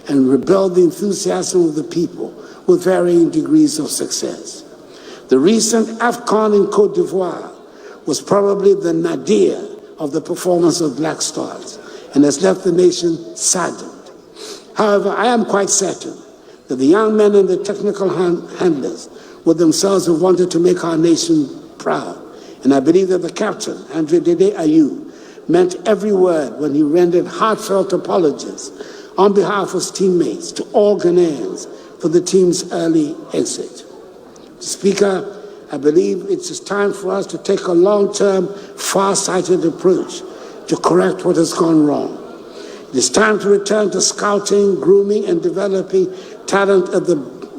and rebuild the enthusiasm of the people with varying degrees of success. The recent AFCON in Côte d'Ivoire was probably the nadir of the performance of Black Stars and has left the nation saddened. However, I am quite certain that the young men and the technical handlers would themselves have wanted to make our nation proud. And I believe that the captain, Dede Ayew, meant every word when he rendered heartfelt apologies on behalf of his teammates to all Ghanaians for the team's early exit. Speaker, I believe it is time for us to take a long-term, far-sighted approach to correct what has gone wrong. It is time to return to scouting, grooming, and developing talent at the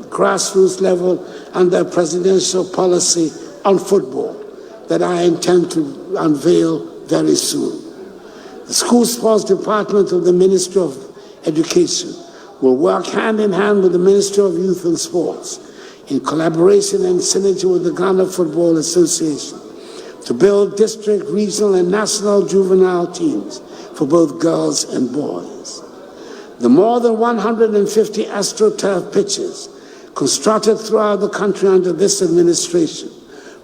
grassroots level under a presidential policy on football that I intend to unveil very soon. The School Sports Department of the Ministry of Education will work hand in hand with the Ministry of Youth and Sports in collaboration and synergy with the Ghana Football Association to build district, regional, and national juvenile teams for both girls and boys. The more than 150 AstroTurf pitches constructed throughout the country under this administration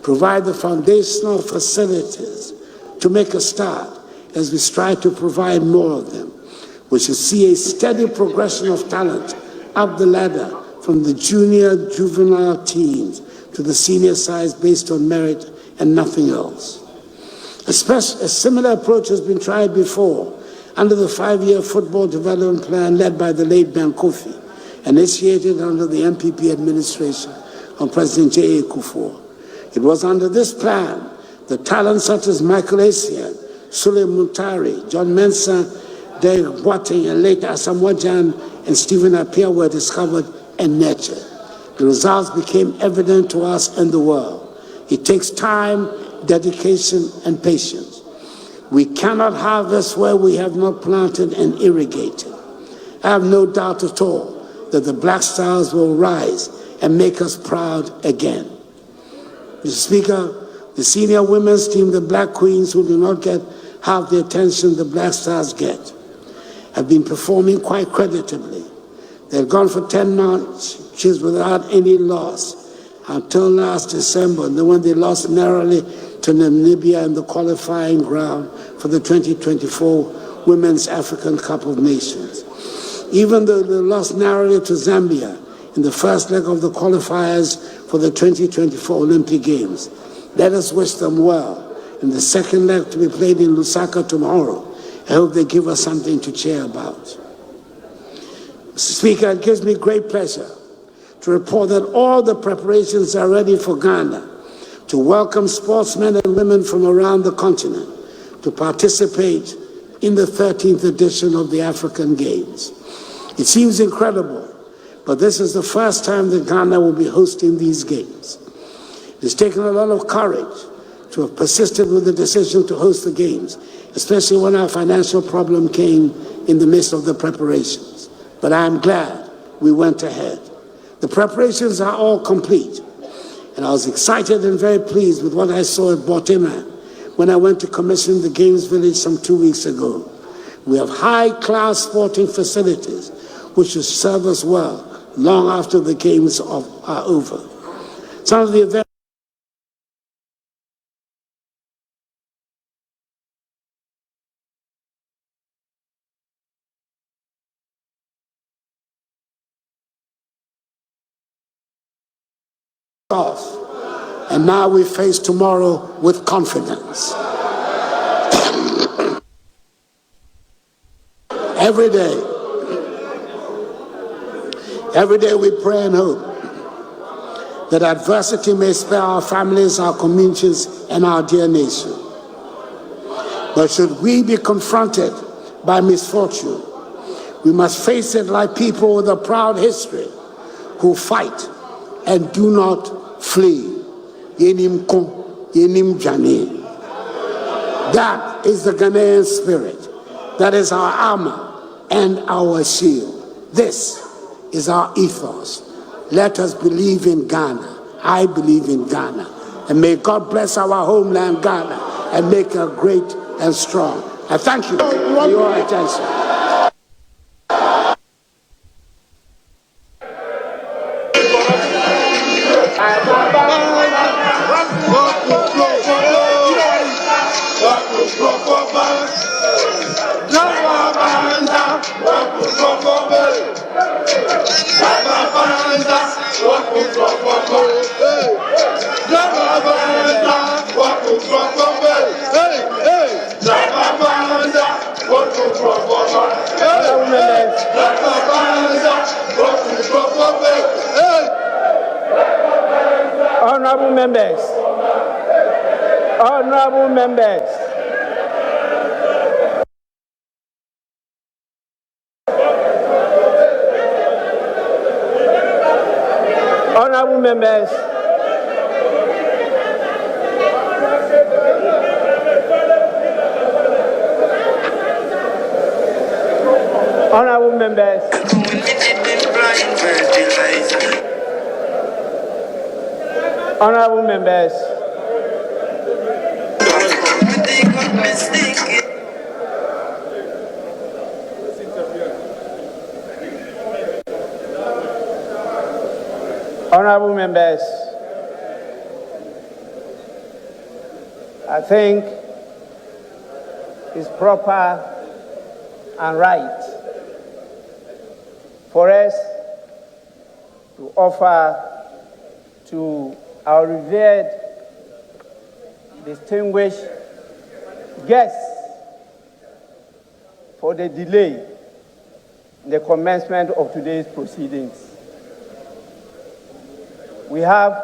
provide the foundational facilities to make a start as we strive to provide more of them, which will see a steady progression of talent up the ladder from the junior juvenile teams to the senior sides based on merit and nothing else. A similar approach has been tried before under the 5-year football development plan led by the late Ben Kofi, initiated under the MPP administration of President J.A. Kufuor. It was under this plan that talents such as Michael Essien, Sule Muntari, John Mensah, Derek Boateng, and later Asamoah Gyan and Stephen Appiah were discovered and nurtured. The results became evident to us and the world. It takes time, dedication, and patience. We cannot harvest where we have not planted and irrigated. I have no doubt at all that the Black Stars will rise and make us proud again. Mr. Speaker, the senior women's team, the Black Queens, who do not get half the attention the Black Stars get, have been performing quite creditably. They've gone for 10 matches without any loss until last December, and then when they lost narrowly to Namibia in the qualifying ground for the 2024 Women's African Cup of Nations. Even though they lost narrowly to Zambia in the first leg of the qualifiers for the 2024 Olympic Games, let us wish them well in the second leg to be played in Lusaka tomorrow. I hope they give us something to cheer about. Mr. Speaker, it gives me great pleasure to report that all the preparations are ready for Ghana to welcome sportsmen and women from around the continent to participate in the 13th edition of the African Games. It seems incredible, but this is the first time that Ghana will be hosting these games. It has taken a lot of courage to have persisted with the decision to host the games, especially when our financial problem came in the midst of the preparations. But I am glad we went ahead. The preparations are all complete, and I was excited and very pleased with what I saw at Botima when I went to commission the Games Village some 2 weeks ago. We have high-class sporting facilities which will serve us well long after the Games are over. Some of the events off, and now we face tomorrow with confidence. Every day we pray and hope that adversity may spare our families, our communities, and our dear nation. But should we be confronted by misfortune, we must face it like people with a proud history who fight and do not flee. Yenim kon, yenim jani. That is the Ghanaian spirit. That is our armor and our shield. This is our ethos. Let us believe in Ghana. I believe in Ghana. And may God bless our homeland, Ghana, and make her great and strong. I thank you for your attention. Honorable members, honorable members, honorable members, honorable members, honorable members, honorable members, I think it's proper and right for us to offer to our revered, distinguished guests for the delay in the commencement of today's proceedings. We have,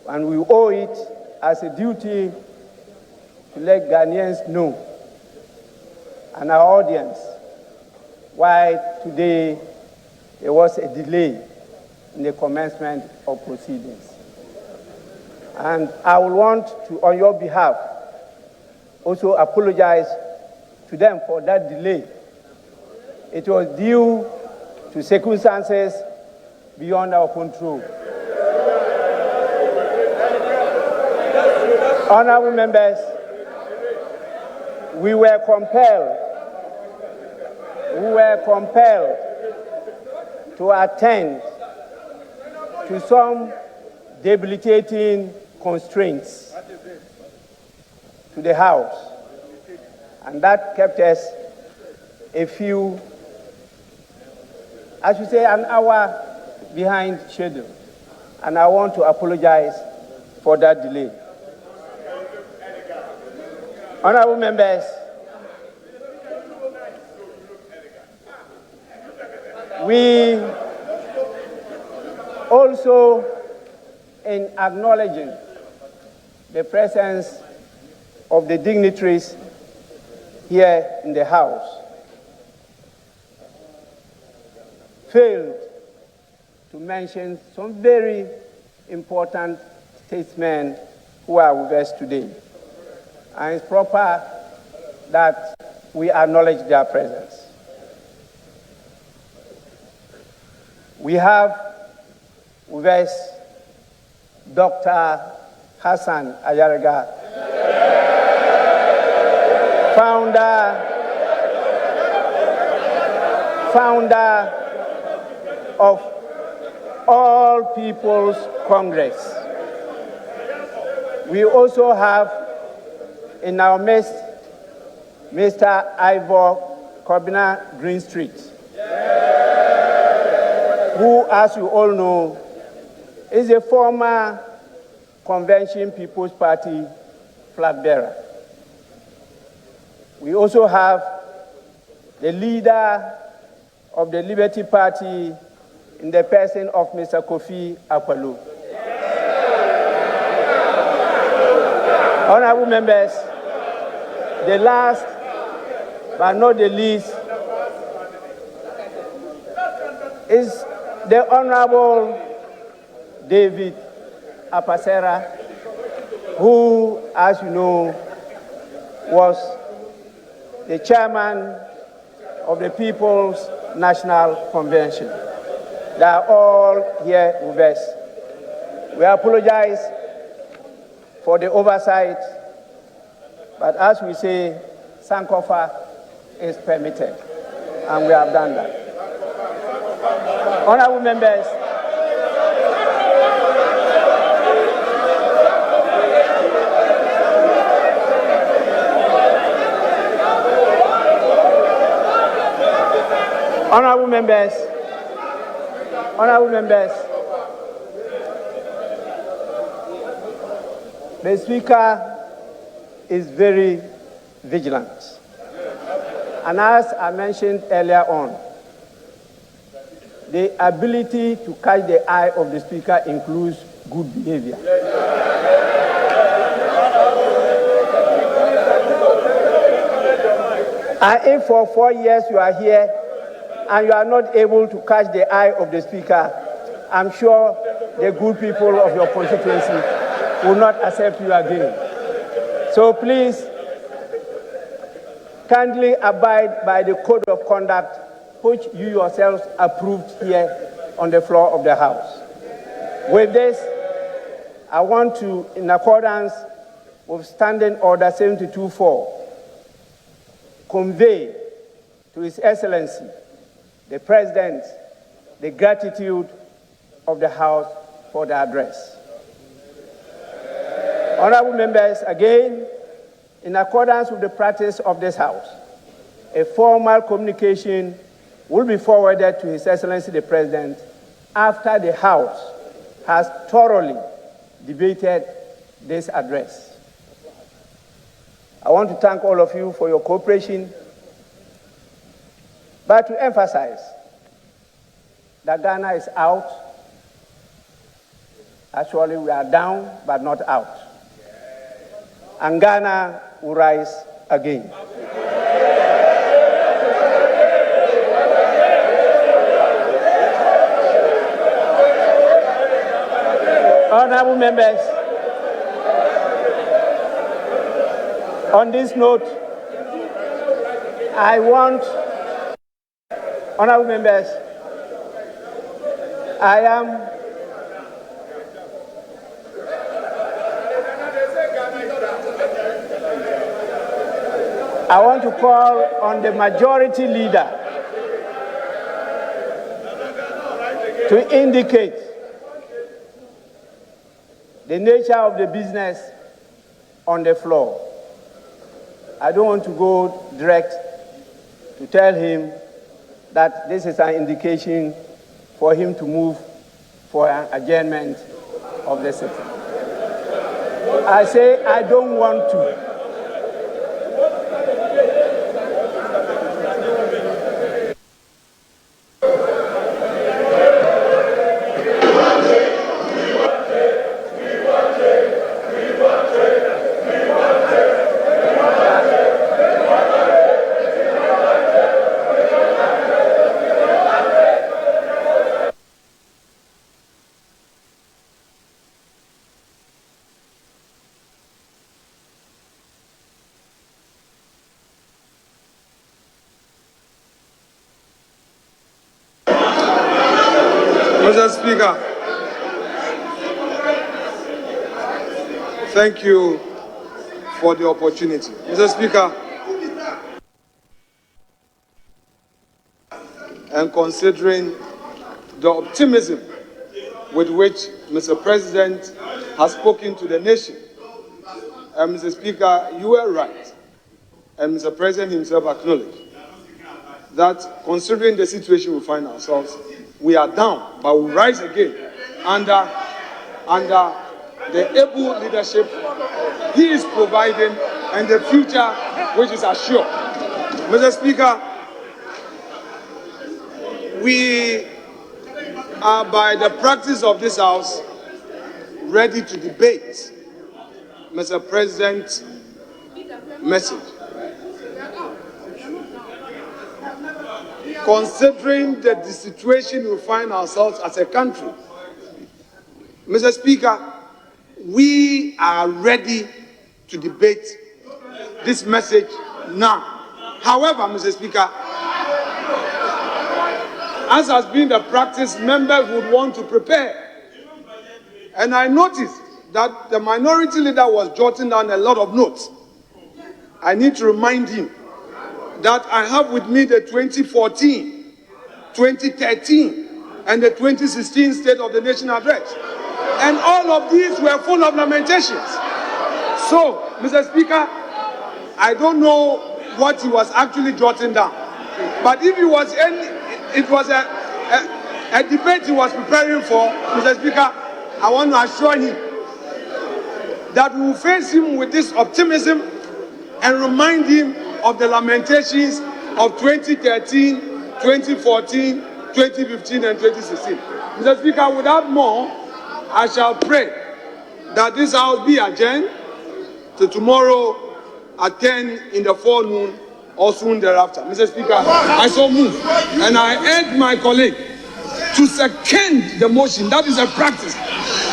and we owe it as a duty to let Ghanaians know and our audience why today there was a delay in the commencement of proceedings. And I would want to, on your behalf, also apologize to them for that delay. It was due to circumstances beyond our control. Honorable members, we were compelled to attend to some debilitating constraints to the House, and that kept us a few, I should say, an hour behind schedule, and I want to apologize for that delay. Honorable members, we also, in acknowledging the presence of the dignitaries here in the House, failed to mention some very important statesmen who are with us today. And it's proper that we acknowledge their presence. We have with us Dr. Hassan Ayariga, founder of All People's Congress. We also have in our midst Mr. h0ck Green Street, who, as you all know, is a former Convention People's Party flag bearer. We also have the leader of the Liberty Party in the person of Mr. Kofi Akpaloo. Honorable members, the last but not the least is the Honorable David Apasera, who, as you know, was the chairman of the People's National Convention. They are all here with us. We apologize for the oversight, but as we say, Sankofa is permitted, and we have done that. Honorable members, honorable members, the Speaker is very vigilant. And as I mentioned earlier on, the ability to catch the eye of the Speaker includes good behavior. And if for 4 years you are here and you are not able to catch the eye of the Speaker, I'm sure the good people of your constituency will not accept you again. So please, kindly abide by the code of conduct which you yourselves approved here on the floor of the House. With this, I want to, in accordance with Standing Order 72-4, convey to His Excellency, the President, the gratitude of the House for the address. Honorable members, again, in accordance with the practice of this House, a formal communication will be forwarded to His Excellency the President after the House has thoroughly debated this address. I want to thank all of you for your cooperation, but to emphasize that Ghana is out. Actually, we are down, but not out. And Ghana will rise again. Honorable members, on this note, honorable members, I want to call on the majority leader to indicate the nature of the business on the floor. I don't want to go direct to tell him that this is an indication for him to move for an adjournment of the sitting. I say I don't want to. Mr. Speaker, thank you for the opportunity. Mr. Speaker, and considering the optimism with which Mr. President has spoken to the nation, and Mr. Speaker, you were right, and Mr. President himself acknowledged that considering the situation we find ourselves, we are down, but we rise again under the able leadership he is providing and the future which is assured. Mr. Speaker, we are, by the practice of this House, ready to debate Mr. President's message. Considering the situation we find ourselves as a country, Mr. Speaker, we are ready to debate this message now. However, Mr. Speaker, as has been the practice, members would want to prepare. And I noticed that the minority leader was jotting down a lot of notes. I need to remind him that I have with me the 2014, 2013, and the 2016 State of the Nation Address. And all of these were full of lamentations. So, Mr. Speaker, I don't know what he was actually jotting down. But if it was a debate he was preparing for, Mr. Speaker, I want to assure him that we will face him with this optimism and remind him of the lamentations of 2013, 2014, 2015 and 2016. Mr. Speaker, without more, I shall pray that this House be adjourned to tomorrow at 10 in the forenoon or soon thereafter. Mr. Speaker, I so move, and I urge my colleague to second the motion. That is a practice.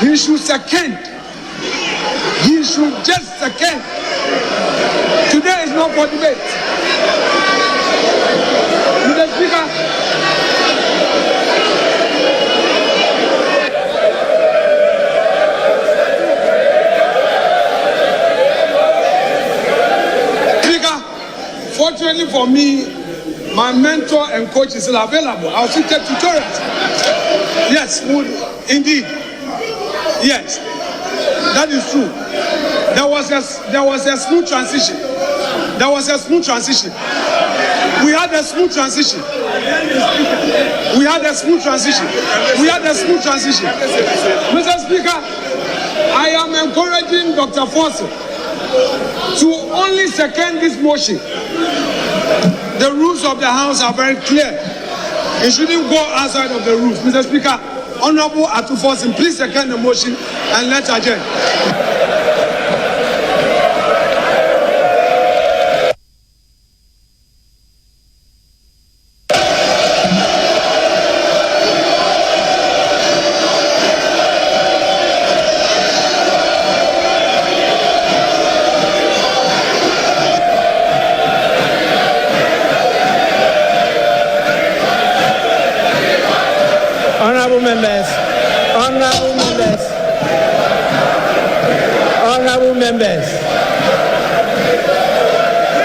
He should second. He should just second. Today is not for debate. Mr. Speaker. Fortunately for me, my mentor and coach is still available. I'll still take tutorials. Yes, indeed. Yes, that is true. There was a smooth transition. There was a smooth transition. We had a smooth transition. We had a smooth transition. We had a smooth transition. Mr. Speaker, I am encouraging Dr. Forson to only second this motion. The rules of the House are very clear. It shouldn't go outside of the rules. Mr. Speaker, Honorable Atu Forson, please second the motion and let's adjourn.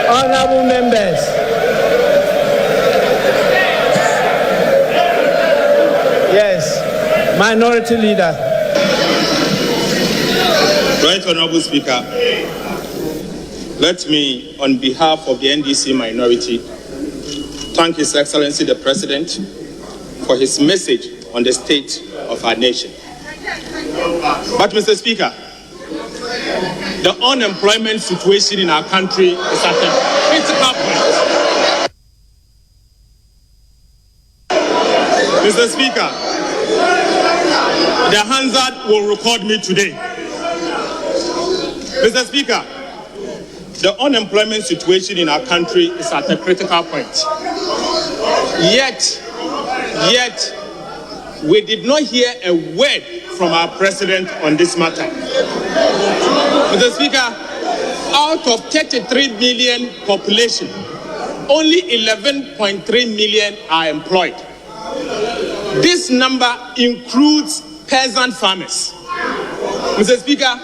Honorable members. Yes, Minority Leader. Right Honorable Speaker, let me, on behalf of the NDC minority, thank His Excellency the President for his message on the state of our nation. But Mr. Speaker, the unemployment situation in our country is at a critical point. Mr. Speaker, the Hansard will record me today. Mr. Speaker, the unemployment situation in our country is at a critical point. Yet, we did not hear a word from our president on this matter. Mr. Speaker, out of 33 million population, only 11.3 million are employed. This number includes peasant farmers. Mr. Speaker,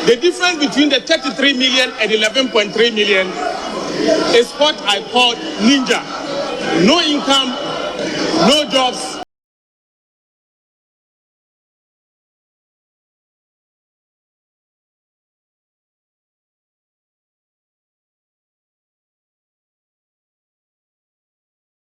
the difference between the 33 million and 11.3 million is what I call ninja. No income, no jobs,